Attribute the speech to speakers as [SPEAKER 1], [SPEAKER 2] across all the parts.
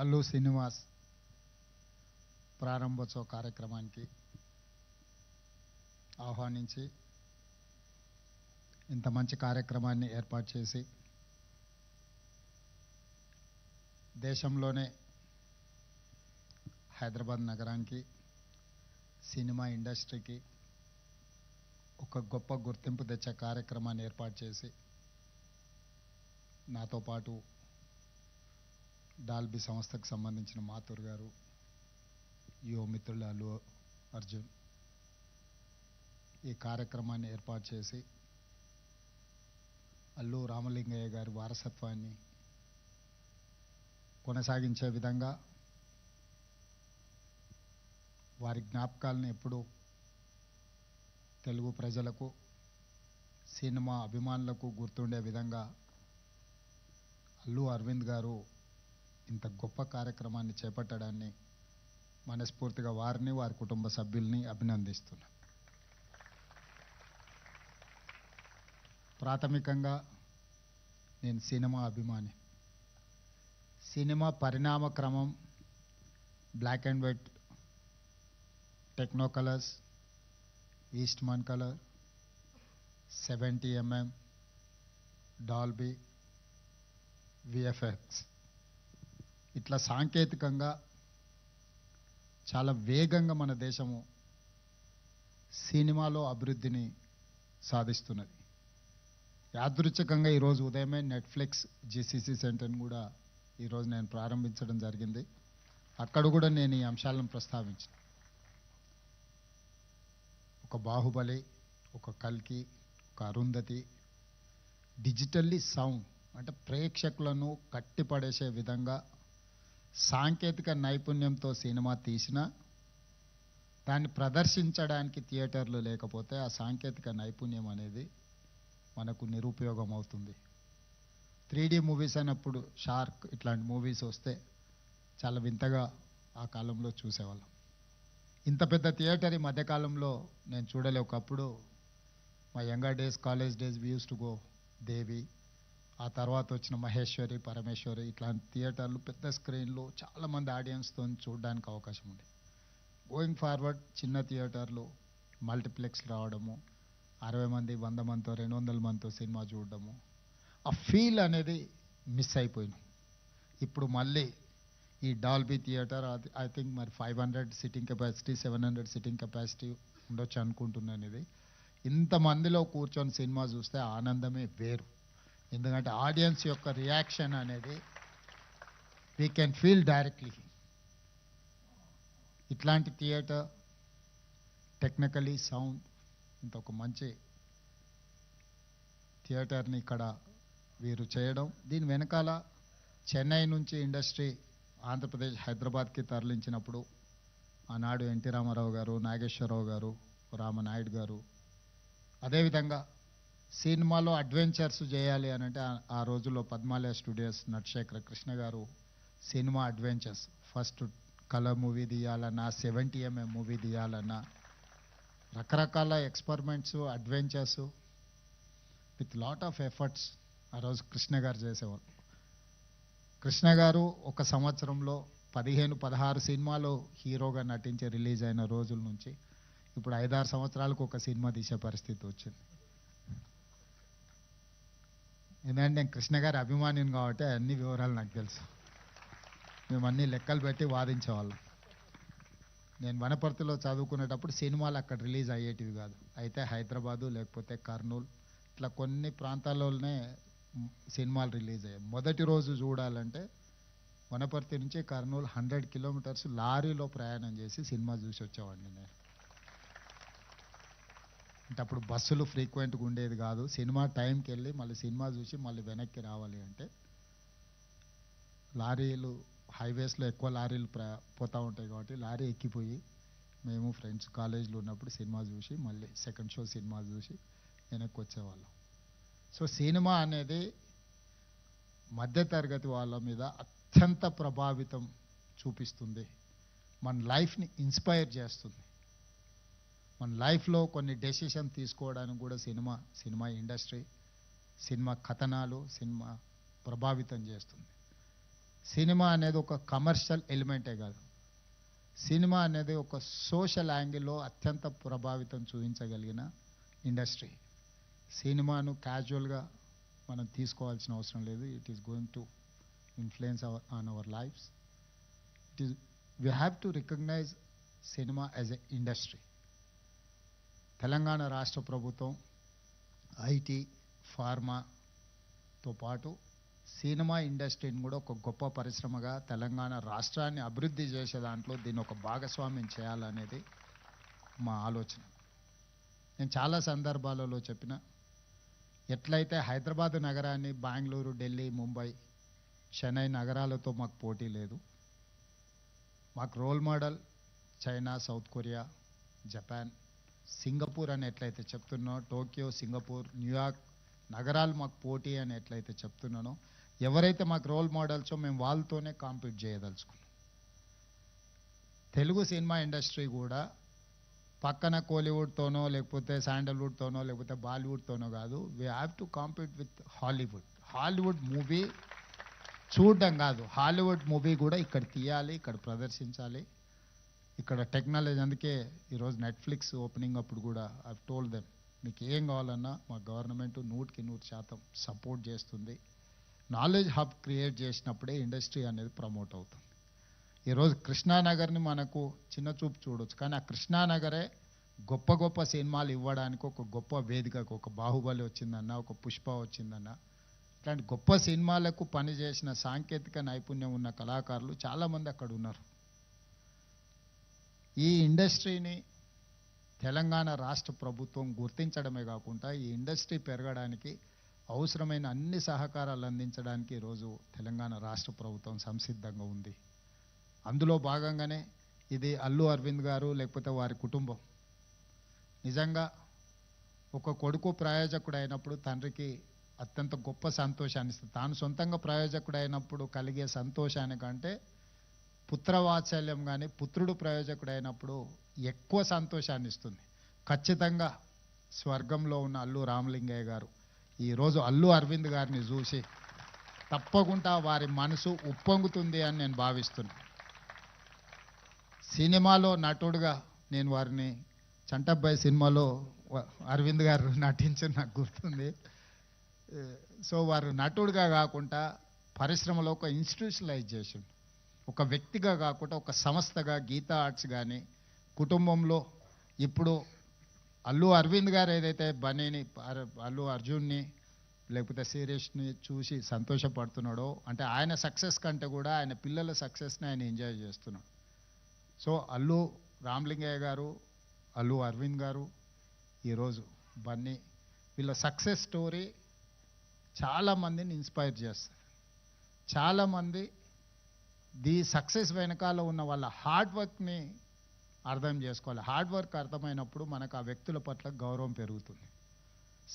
[SPEAKER 1] అల్లు శ్రీనివాస్ ప్రారంభోత్సవ కార్యక్రమానికి ఆహ్వానించి ఇంత మంచి కార్యక్రమాన్ని ఏర్పాటు చేసి దేశంలోనే హైదరాబాద్ నగరానికి సినిమా ఇండస్ట్రీకి ఒక గొప్ప గుర్తింపు తెచ్చే కార్యక్రమాన్ని ఏర్పాటు చేసి నాతో పాటు డాల్బీ సంస్థకు సంబంధించిన మాథూర్ గారు, యువ మిత్రులు అల్లు అర్జున్ ఈ కార్యక్రమాన్ని ఏర్పాటు చేసి అల్లు రామలింగయ్య గారి వారసత్వాన్ని కొనసాగించే విధంగా వారి జ్ఞాపకాలను ఎప్పుడూ తెలుగు ప్రజలకు, సినిమా అభిమానులకు గుర్తుండే విధంగా అల్లు అరవింద్ గారు ఇంత గొప్ప కార్యక్రమాన్ని చేపట్టడాన్ని మనస్ఫూర్తిగా వారిని, వారి కుటుంబ సభ్యుల్ని అభినందిస్తున్నాను. ప్రాథమికంగా నేను సినిమా అభిమాని. సినిమా పరిణామ క్రమం black and white, techno colours, Eastman colour, 70mm, Dolby, VFX ఇట్లా సాంకేతికంగా చాలా వేగంగా మన దేశము సినిమాలో అభివృద్ధిని సాధిస్తున్నది. యాదృచ్ఛికంగా ఈరోజు ఉదయమే నెట్ఫ్లిక్స్ జిసిసి సెంటర్ని కూడా ఈరోజు నేను ప్రారంభించడం జరిగింది. అక్కడ కూడా నేను ఈ అంశాలను ప్రస్తావించాను. ఒక బాహుబలి, ఒక కల్కి, ఒక అరుంధతి డిజిటల్లీ సౌండ్ అంటే ప్రేక్షకులను కట్టిపడేసే విధంగా సాంకేతిక నైపుణ్యంతో సినిమా తీసినా దాన్ని ప్రదర్శించడానికి థియేటర్లు లేకపోతే ఆ సాంకేతిక నైపుణ్యం అనేది మనకు నిరుపయోగం అవుతుంది. 3D మూవీస్ అన్నప్పుడు షార్క్ ఇట్లాంటి మూవీస్ వస్తే చాలా వింతగా ఆ కాలంలో చూసేవాళ్ళం. ఇంత పెద్ద థియేటర్ ఈ మధ్యకాలంలో నేను చూడలే. ఒకప్పుడు మా younger days, college days we use to go Devi, ఆ తర్వాత వచ్చిన మహేశ్వరి, పరమేశ్వరి ఇట్లాంటి థియేటర్లు పెద్ద స్క్రీన్లు చాలామంది ఆడియన్స్తో చూడడానికి అవకాశం ఉంది. గోయింగ్ ఫార్వర్డ్ చిన్న థియేటర్లు, మల్టీప్లెక్స్ రావడము, 60 మంది, 100 మందితో, 200 మందితో సినిమా చూడడము, ఆ ఫీల్ అనేది మిస్ అయిపోయినాం. ఇప్పుడు మళ్ళీ ఈ డాల్బీ థియేటర్ ఐ థింక్ మరి 500 సిట్టింగ్ కెపాసిటీ, 700 సిట్టింగ్ కెపాసిటీ ఉండొచ్చు అనుకుంటున్నాను. ఇది ఇంతమందిలో కూర్చొని సినిమా చూస్తే ఆనందమే వేరు. ఎందుకంటే ఆడియన్స్ యొక్క రియాక్షన్ అనేది వీ కెన్ ఫీల్ డైరెక్ట్లీ. ఇట్లాంటి థియేటర్ టెక్నికలీ సౌండ్ ఇంత ఒక మంచి థియేటర్ని ఇక్కడ వీరు చేయడం, దీని వెనకాల చెన్నై నుంచి ఇండస్ట్రీ ఆంధ్రప్రదేశ్ హైదరాబాద్కి తరలించినప్పుడు ఆనాడు ఎన్టీ రామారావు గారు, నాగేశ్వరరావు గారు, రామనాయుడు గారు, అదేవిధంగా సినిమాలో అడ్వెంచర్స్ చేయాలి అని అంటే ఆ రోజుల్లో పద్మాలయ స్టూడియోస్ నటశేఖర కృష్ణ గారు cinema adventures first colour movie తీయాలన్నా, 70mm మూవీ తీయాలన్నా రకరకాల experiments, adventures with lot of efforts ఆ రోజు కృష్ణ గారు చేసేవాళ్ళు. కృష్ణ గారు ఒక సంవత్సరంలో 15-16 సినిమాలు హీరోగా నటించి రిలీజ్ అయిన రోజుల నుంచి ఇప్పుడు 5-6 సంవత్సరాలకు ఒక సినిమా తీసే పరిస్థితి వచ్చింది. ఎందుకంటే నేను కృష్ణ గారి అభిమానిని కాబట్టి అన్ని వివరాలు నాకు తెలుసు. మేము అన్ని లెక్కలు పెట్టి వాదించేవాళ్ళం. నేను వనపర్తిలో చదువుకునేటప్పుడు సినిమాలు అక్కడ రిలీజ్ అయ్యేటివి కాదు. అయితే హైదరాబాదు లేకపోతే కర్నూలు ఇట్లా కొన్ని ప్రాంతాల్లోనే సినిమాలు రిలీజ్ అయ్యాయి. మొదటి రోజు చూడాలంటే వనపర్తి నుంచి కర్నూలు 100 కిలోమీటర్స్ లారీలో ప్రయాణం చేసి సినిమా చూసి వచ్చేవాడిని నేను. అంటే అప్పుడు బస్సులు ఫ్రీక్వెంట్గా ఉండేది కాదు. సినిమా టైంకి వెళ్ళి మళ్ళీ సినిమా చూసి మళ్ళీ వెనక్కి రావాలి అంటే లారీలు, హైవేస్లో ఎక్కువ లారీలు పోతూ ఉంటాయి కాబట్టి లారీ ఎక్కిపోయి మేము ఫ్రెండ్స్ కాలేజీలో ఉన్నప్పుడు సినిమా చూసి మళ్ళీ సెకండ్ షో సినిమా చూసి వెనక్కి వచ్చేవాళ్ళం. సో సినిమా అనేది మధ్యతరగతి వాళ్ళ మీద అత్యంత ప్రభావితం చూపిస్తుంది. మన లైఫ్ని ఇన్స్పైర్ చేస్తుంది. మన లైఫ్లో కొన్ని డెసిషన్ తీసుకోవడానికి కూడా సినిమా ఇండస్ట్రీ, సినిమా కథనాలు, సినిమా ప్రభావితం చేస్తుంది. సినిమా అనేది ఒక కమర్షియల్ ఎలిమెంటే కాదు, సినిమా అనేది ఒక సోషల్ యాంగిల్లో అత్యంత ప్రభావితం చూపించగలిగిన ఇండస్ట్రీ. సినిమాను క్యాజువల్గా మనం తీసుకోవాల్సిన అవసరం లేదు. It is going to influence on our lifes. It is we have to recognise cinema as a industry. Telangana రాష్ట్ర ప్రభుత్వం ఐటీ, ఫార్మాతో పాటు సినిమా ఇండస్ట్రీని కూడా ఒక గొప్ప పరిశ్రమగా తెలంగాణ రాష్ట్రాన్ని అభివృద్ధి చేసే దాంట్లో దీన్ని ఒక భాగస్వామ్యం చేయాలనేది మా ఆలోచన. నేను చాలా సందర్భాలలో చెప్పిన, ఎట్లయితే హైదరాబాద్ నగరాన్ని బెంగళూరు, ఢిల్లీ, ముంబై, చెన్నై నగరాలతో మాకు పోటీ లేదు. మాకు role model China, South Korea, Japan, Singapore అని ఎట్లయితే చెప్తున్నానో, టోక్యో, సింగపూర్, న్యూయార్క్ నగరాలు మాకు పోటీ అని ఎట్లయితే చెప్తున్నానో, ఎవరైతే మాకు రోల్ మోడల్సో మేము వాళ్ళతోనే కాంపీట్ చేయదలుచుకున్నాం. తెలుగు సినిమా ఇండస్ట్రీ కూడా పక్కన కోలీవుడ్తోనో లేకపోతే శాండల్వుడ్తోనో లేకపోతే బాలీవుడ్తోనో కాదు, we have to compete with Hollywood. Hollywood movie చూడడం కాదు, హాలీవుడ్ మూవీ కూడా ఇక్కడ తీయాలి, ఇక్కడ ప్రదర్శించాలి. ఇక్కడ టెక్నాలజీ, అందుకే ఈరోజు నెట్ఫ్లిక్స్ ఓపెనింగ్ అప్పుడు కూడా ఐ టోల్డ్ దెమ్, మీకు ఏం కావాలన్నా మా గవర్నమెంట్ 100% సపోర్ట్ చేస్తుంది. నాలెడ్జ్ హబ్ క్రియేట్ చేసినప్పుడే ఇండస్ట్రీ అనేది ప్రమోట్ అవుతుంది. ఈరోజు కృష్ణానగర్ని మనకు చిన్న చూపు చూడవచ్చు, కానీ ఆ కృష్ణానగరే గొప్ప గొప్ప సినిమాలు ఇవ్వడానికి ఒక గొప్ప వేదికకు, ఒక బాహుబలి వచ్చిందన్న, ఒక పుష్ప వచ్చిందన్న, ఇట్లాంటి గొప్ప సినిమాలకు పనిచేసిన సాంకేతిక నైపుణ్యం ఉన్న కళాకారులు చాలామంది అక్కడ ఉన్నారు. ఈ ఇండస్ట్రీని తెలంగాణ రాష్ట్ర ప్రభుత్వం గుర్తించడమే కాకుండా ఈ ఇండస్ట్రీ పెరగడానికి అవసరమైన అన్ని సహకారాలు అందించడానికి ఈరోజు తెలంగాణ రాష్ట్ర ప్రభుత్వం సంసిద్ధంగా ఉంది. అందులో భాగంగానే ఇది అల్లు అరవింద్ గారు లేకపోతే వారి కుటుంబం నిజంగా ఒక కొడుకు ప్రయోజకుడు అయినప్పుడు తండ్రికి అత్యంత గొప్ప సంతోషాన్ని ఇస్తుంది. తాను సొంతంగా ప్రయోజకుడు అయినప్పుడు కలిగే సంతోషానికంటే పుత్రవాత్సల్యం కానీ పుత్రుడు ప్రయోజకుడు అయినప్పుడు ఎక్కువ సంతోషాన్ని ఇస్తుంది. ఖచ్చితంగా స్వర్గంలో ఉన్న అల్లు రామలింగయ్య గారు ఈరోజు అల్లు అరవింద్ గారిని చూసి తప్పకుండా వారి మనసు ఉప్పొంగుతుంది అని నేను భావిస్తున్నాను. సినిమాలో నటుడుగా నేను వారిని చంటబ్బాయి సినిమాలో అరవింద్ గారు నటించిన నాకు గుర్తుంది. సో వారు నటుడుగా కాకుండా పరిశ్రమలో ఒక ఇన్స్టిట్యూషనలైజేషన్, ఒక వ్యక్తిగా కాకుండా ఒక సంస్థగా గీతా ఆర్ట్స్ కానీ కుటుంబంలో ఇప్పుడు అల్లు అరవింద్ గారు ఏదైతే బన్నీని, అల్లు అర్జున్ని లేకపోతే శిరీష్ని చూసి సంతోషపడుతున్నాడో, అంటే ఆయన సక్సెస్ కంటే కూడా ఆయన పిల్లల సక్సెస్ని ఆయన ఎంజాయ్ చేస్తున్నాడు. సో అల్లు రామలింగయ్య గారు, అల్లు అరవింద్ గారు, ఈరోజు బన్నీ, వీళ్ళ సక్సెస్ స్టోరీ చాలామందిని ఇన్స్పైర్ చేస్తారు. చాలామంది ది సక్సెస్ వెనకాల ఉన్న వాళ్ళ హార్డ్ వర్క్ని అర్థం చేసుకోవాలి. హార్డ్ వర్క్ అర్థమైనప్పుడు మనకు ఆ వ్యక్తుల పట్ల గౌరవం పెరుగుతుంది.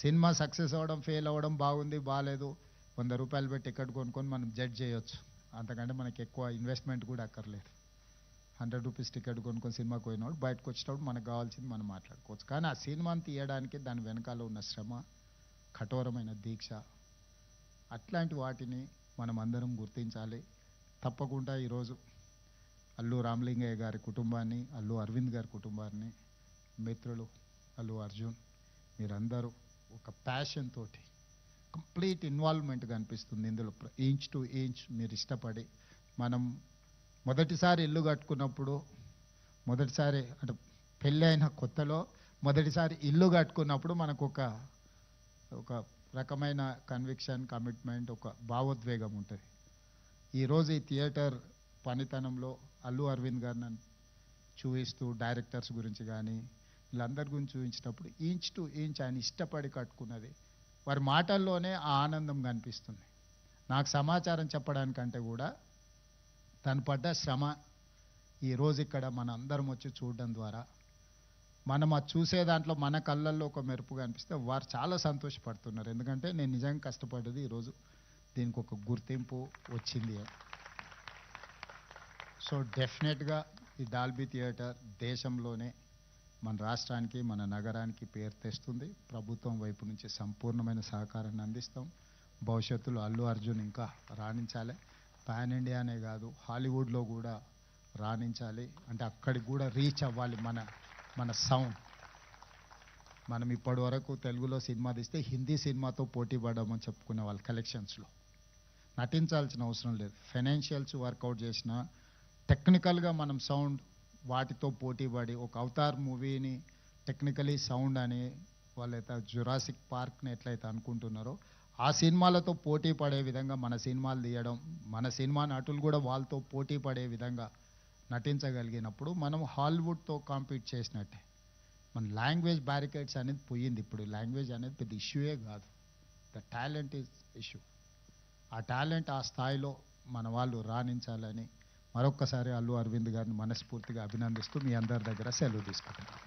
[SPEAKER 1] సినిమా సక్సెస్ అవ్వడం, ఫెయిల్ అవ్వడం, బాగుంది బాగాలేదు, 100 రూపాయలు పెట్టి టికెట్ కొనుక్కొని మనం జడ్జ్ చేయొచ్చు. అంతకంటే మనకి ఎక్కువ ఇన్వెస్ట్మెంట్ కూడా అక్కర్లేదు. 100 రూపీస్ టికెట్ కొనుక్కొని సినిమాకి పోయినప్పుడు బయటకు వచ్చేటప్పుడు మనకు కావాల్సింది మనం మాట్లాడుకోవచ్చు. కానీ ఆ సినిమాని తీయడానికి దాని వెనకాల ఉన్న శ్రమ, కఠోరమైన దీక్ష, అట్లాంటి వాటిని మనం అందరం గుర్తించాలి. తప్పకుండా ఈరోజు అల్లు రామలింగయ్య గారి కుటుంబాన్ని, అల్లు అరవింద్ గారి కుటుంబాన్ని, మిత్రులు అల్లు అర్జున్, మీరందరూ ఒక ప్యాషన్ తోటి కంప్లీట్ ఇన్వాల్వ్మెంట్ కనిపిస్తుంది ఇందులో. ఇంచ్ టు ఇంచ్ మీరు ఇష్టపడి, మనం మొదటిసారి ఇల్లు కట్టుకున్నప్పుడు, మొదటిసారి అంటే పెళ్ళి అయిన కొత్తలో మొదటిసారి ఇల్లు కట్టుకున్నప్పుడు మనకు ఒక రకమైన కన్విక్షన్, కమిట్మెంట్, ఒక భావోద్వేగం ఉంటుంది. ఈరోజు ఈ థియేటర్ పనితనంలో అల్లు అరవింద్ గారిని చూపిస్తూ డైరెక్టర్స్ గురించి కానీ వీళ్ళందరి గురించి చూపించేటప్పుడు ఇంచ్ టు ఇంచ్ ఆయన ఇష్టపడి కట్టుకున్నది వారి మాటల్లోనే ఆ ఆనందం కనిపిస్తుంది. నాకు సమాచారం చెప్పడానికంటే కూడా తను పడ్డ శ్రమ ఈరోజు ఇక్కడ మన అందరం వచ్చి చూడడం ద్వారా మనం అది చూసే దాంట్లో మన కళ్ళల్లో ఒక మెరుపు కనిపిస్తే వారు చాలా సంతోషపడుతున్నారు. ఎందుకంటే నేను నిజంగా కష్టపడ్డది ఈరోజు దీనికి ఒక గుర్తింపు వచ్చింది. సో డెఫినెట్గా ఈ డాల్బీ థియేటర్ దేశంలోనే మన రాష్ట్రానికి, మన నగరానికి పేరు తెస్తుంది. ప్రభుత్వం వైపు నుంచి సంపూర్ణమైన సహకారాన్ని అందిస్తాం. భవిష్యత్తులో అల్లు అర్జున్ ఇంకా రాణించాలి. పాన్ ఇండియానే కాదు హాలీవుడ్లో కూడా రాణించాలి. అంటే అక్కడికి కూడా రీచ్ అవ్వాలి మన సౌండ్. మనం ఇప్పటి వరకు తెలుగులో సినిమా తీస్తే హిందీ సినిమాతో పోటీ పడమని చెప్పుకునే వాళ్ళు కలెక్షన్స్లో. నటించాల్సిన అవసరం లేదు, ఫైనాన్షియల్స్ వర్కౌట్ చేసిన టెక్నికల్గా మనం సౌండ్ వాటితో పోటీ పడి ఒక అవతార్ మూవీని టెక్నికలీ సౌండ్ అని వాళ్ళైతే జురాసిక్ పార్క్ని ఎట్లయితే అనుకుంటున్నారో ఆ సినిమాలతో పోటీ పడే విధంగా మన సినిమాలు తీయడం, మన సినిమా నటులు కూడా వాళ్ళతో పోటీ పడే విధంగా నటించగలిగినప్పుడు మనం హాలీవుడ్తో కాంపీట్ చేసినట్టే. మన లాంగ్వేజ్ బ్యారికేడ్స్ అనేది పోయింది. ఇప్పుడు లాంగ్వేజ్ అనేది పెద్ద ఇష్యూయే కాదు, ద టాలెంట్ ఈజ్ ఇష్యూ. ఆ టాలెంట్ ఆ స్థాయిలో మన వాళ్ళు రాణించాలని మరొక్కసారి అల్లు అరవింద్ గారిని మనస్ఫూర్తిగా అభినందిస్తూ మీ అందరి దగ్గర సెలవు తీసుకుంటున్నాను.